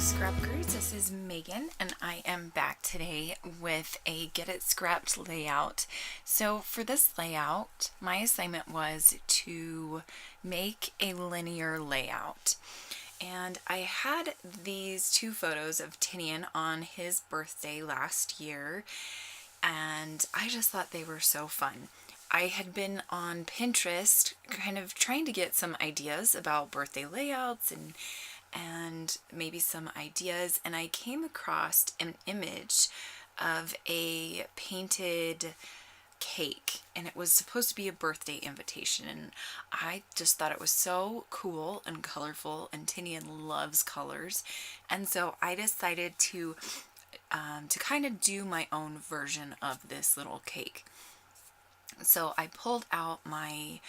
Scrapgers, this is Megan and I am back today with a Get It Scrapped layout. So for this layout, my assignment was to make a linear layout. And I had these two photos of Tinian on his birthday last year, and I just thought they were so fun. I had been on Pinterest kind of trying to get some ideas about birthday layouts and maybe some ideas, and I came across an image of a painted cake, and it was supposed to be a birthday invitation, and I just thought it was so cool and colorful, and Tinian loves colors, and so I decided to kind of do my own version of this little cake. So I pulled out my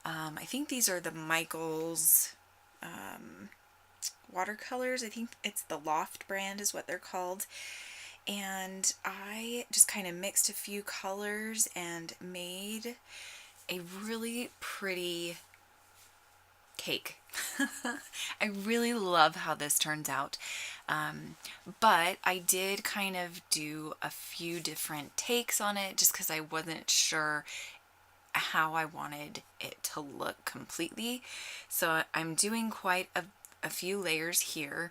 I think these are the Michaels watercolors. I think it's the Loft brand is what they're called. And I just kind of mixed a few colors and made a really pretty cake. I really love how this turns out. But I did kind of do a few different takes on it just because I wasn't sure how I wanted it to look completely. So I'm doing quite a few layers here,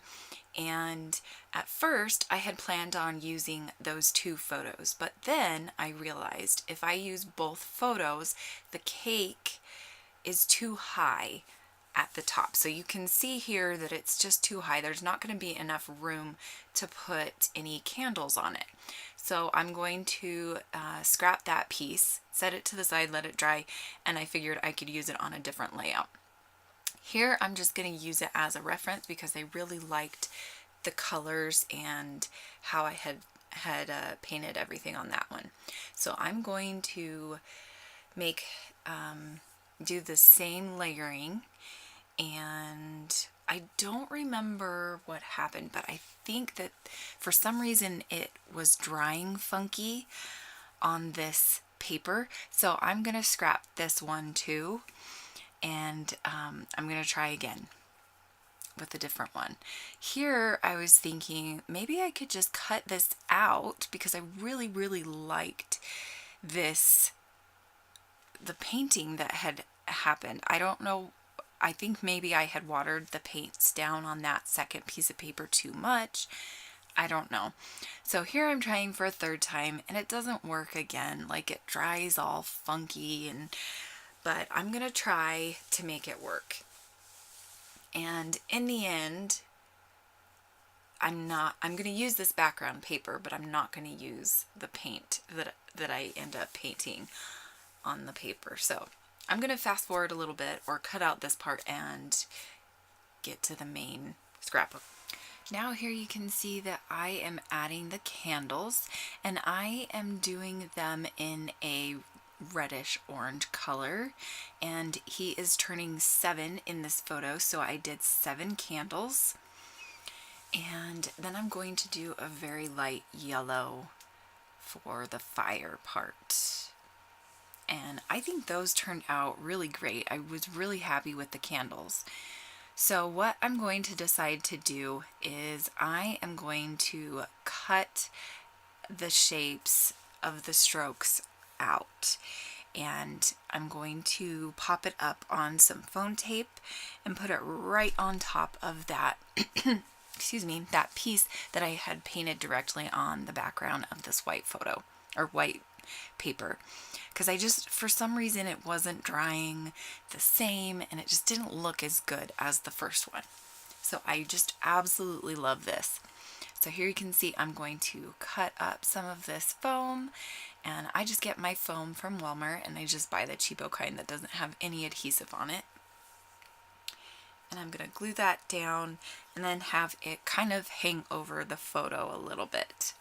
and at first I had planned on using those two photos, but then I realized if I use both photos, the cake is too high at the top. So you can see here that it's just too high. There's not going to be enough room to put any candles on it. So I'm going to scrap that piece, set it to the side, let it dry, and I figured I could use it on a different layout. Here I'm just going to use it as a reference because I really liked the colors and how I had painted everything on that one. So I'm going to make do the same layering, and I don't remember what happened, but I think that for some reason it was drying funky on this paper, so I'm going to scrap this one too. And I'm going to try again with a different one. Here I was thinking maybe I could just cut this out because I really liked the painting that had happened. I don't know, I think maybe I had watered the paints down on that second piece of paper too much. I don't know. So here I'm trying for a third time and it doesn't work again. Like it dries all funky, but I'm going to try to make it work. And in the end, I'm going to use this background paper, but I'm not going to use the paint that I end up painting on the paper. So I'm going to fast forward a little bit or cut out this part and get to the main scrapbook. Now here you can see that I am adding the candles, and I am doing them in a reddish orange color, and he is turning 7 in this photo, so I did 7 candles. And then I'm going to do a very light yellow for the fire part, and I think those turned out really great. I was really happy with the candles. So what I'm going to decide to do is I am going to cut the shapes of the strokes out, and I'm going to pop it up on some foam tape and put it right on top of that excuse me, that piece that I had painted directly on the background of this white photo or white paper, because I just, for some reason, it wasn't drying the same and it just didn't look as good as the first one. So I just absolutely love this. So here you can see I'm going to cut up some of this foam, and I just get my foam from Walmart, and I just buy the cheapo kind that doesn't have any adhesive on it. And I'm going to glue that down and then have it kind of hang over the photo a little bit.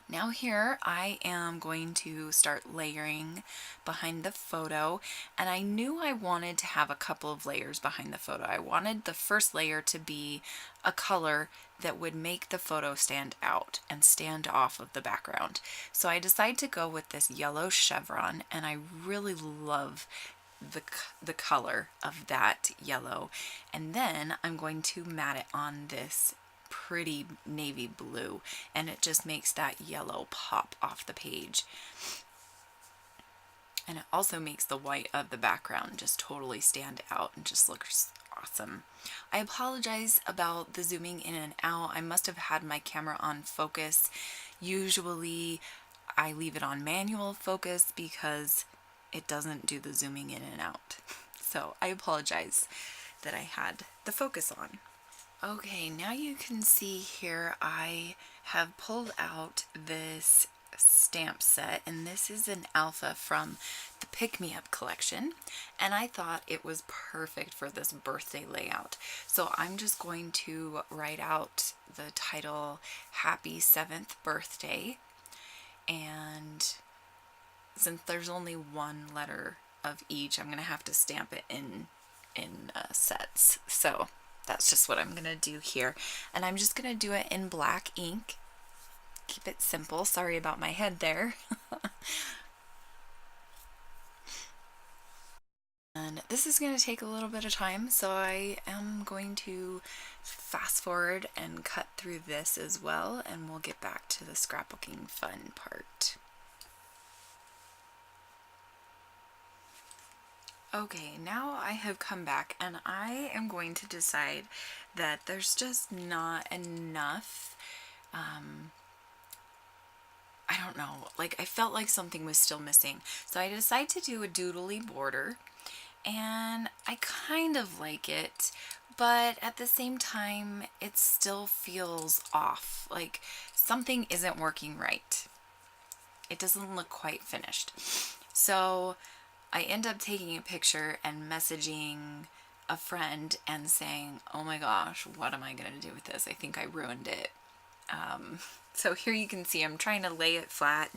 Now here I am going to start layering behind the photo, and I knew I wanted to have a couple of layers behind the photo. I wanted the first layer to be a color that would make the photo stand out and stand off of the background. So I decided to go with this yellow chevron, and I really love the color of that yellow, and then I'm going to mat it on this pretty navy blue, and it just makes that yellow pop off the page. And it also makes the white of the background just totally stand out and just looks awesome. I apologize about the zooming in and out. I must have had my camera on focus. Usually I leave it on manual focus because it doesn't do the zooming in and out. So I apologize that I had the focus on. Okay, now you can see here I have pulled out this stamp set, and this is an alpha from the Pick Me Up collection, and I thought it was perfect for this birthday layout. So I'm just going to write out the title, Happy 7th Birthday, and since there's only one letter of each, I'm gonna have to stamp it in sets. So that's just what I'm gonna do here, and I'm just gonna do it in black ink. Keep it simple. Sorry about my head there. And this is going to take a little bit of time, so I am going to fast forward and cut through this as well, and we'll get back to the scrapbooking fun part. Okay, now I have come back, and I am going to decide that there's just not enough I don't know, like I felt like something was still missing. So I decided to do a doodly border, and I kind of like it, but at the same time it still feels off, like something isn't working right. It doesn't look quite finished. So I end up taking a picture and messaging a friend and saying, oh my gosh, what am I gonna do with this? I think I ruined it. So here you can see I'm trying to lay it flat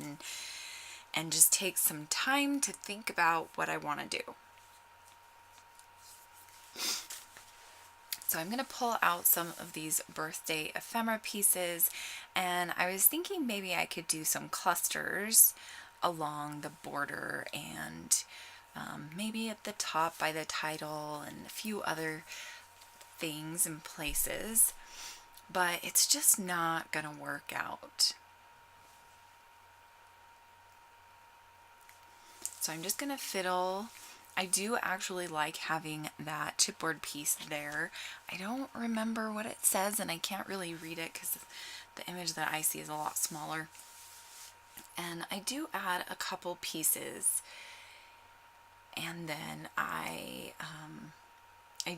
and just take some time to think about what I want to do. So I'm going to pull out some of these birthday ephemera pieces, and I was thinking maybe I could do some clusters along the border, and maybe at the top by the title and a few other things and places. But it's just not gonna work out. So I'm just gonna fiddle. I do actually like having that chipboard piece there. I don't remember what it says, and I can't really read it because the image that I see is a lot smaller. And I do add a couple pieces, and then I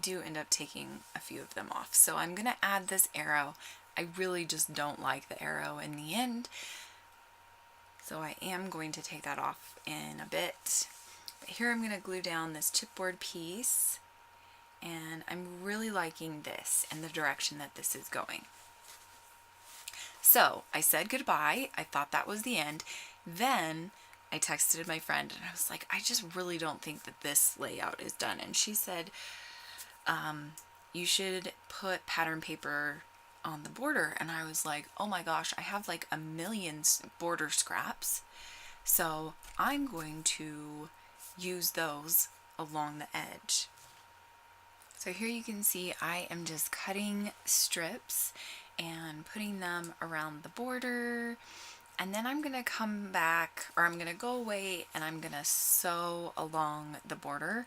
do end up taking a few of them off. So I'm gonna add this arrow. I really just don't like the arrow in the end, so I am going to take that off in a bit. But here I'm gonna glue down this chipboard piece, and I'm really liking this and the direction that this is going. So I said goodbye. I thought that was the end. Then I texted my friend and I was like, I just really don't think that this layout is done. And she said, you should put pattern paper on the border. And I was like, oh my gosh, I have like a million border scraps, so I'm going to use those along the edge. So here you can see I am just cutting strips and putting them around the border, and then I'm gonna come back, or I'm gonna go away, and I'm gonna sew along the border,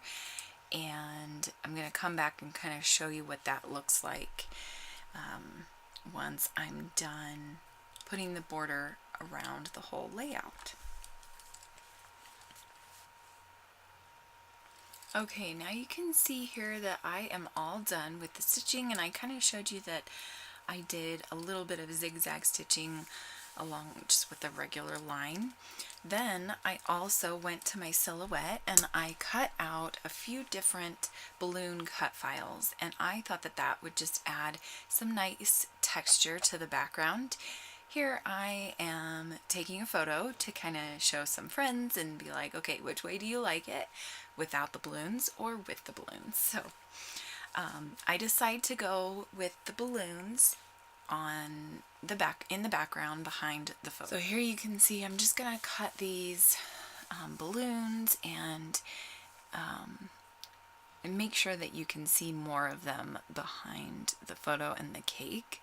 and I'm going to come back and kind of show you what that looks like once I'm done putting the border around the whole layout. Okay, now you can see here that I am all done with the stitching, and I kind of showed you that I did a little bit of zigzag stitching along just with a regular line. Then I also went to my silhouette and I cut out a few different balloon cut files, and I thought that that would just add some nice texture to the background. Here I am taking a photo to kind of show some friends and be like, okay, which way do you like it? Without the balloons or with the balloons? So I decide to go with the balloons on the in the background behind the photo. So here you can see I'm just gonna cut these balloons, and and make sure that you can see more of them behind the photo and the cake.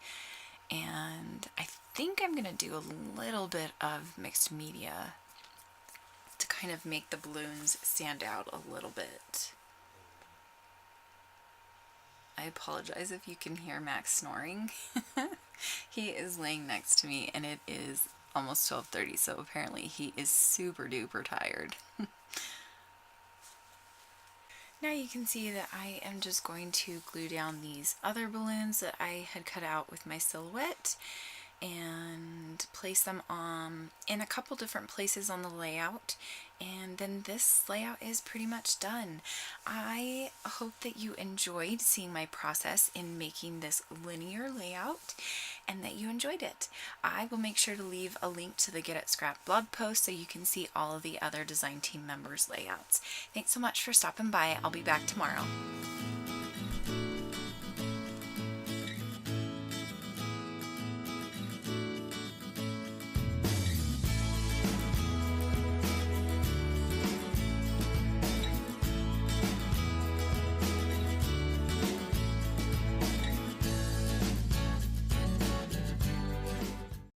And I think I'm going to do a little bit of mixed media to kind of make the balloons stand out a little bit. I apologize if you can hear Max snoring. He is laying next to me and it is almost 12:30, so apparently he is super duper tired. Now you can see that I am just going to glue down these other balloons that I had cut out with my silhouette and place them in a couple different places on the layout, and then this layout is pretty much done. I hope that you enjoyed seeing my process in making this linear layout and that you enjoyed it. I will make sure to leave a link to the Get It Scrap blog post so you can see all of the other design team members' layouts. Thanks so much for stopping by. I'll be back tomorrow.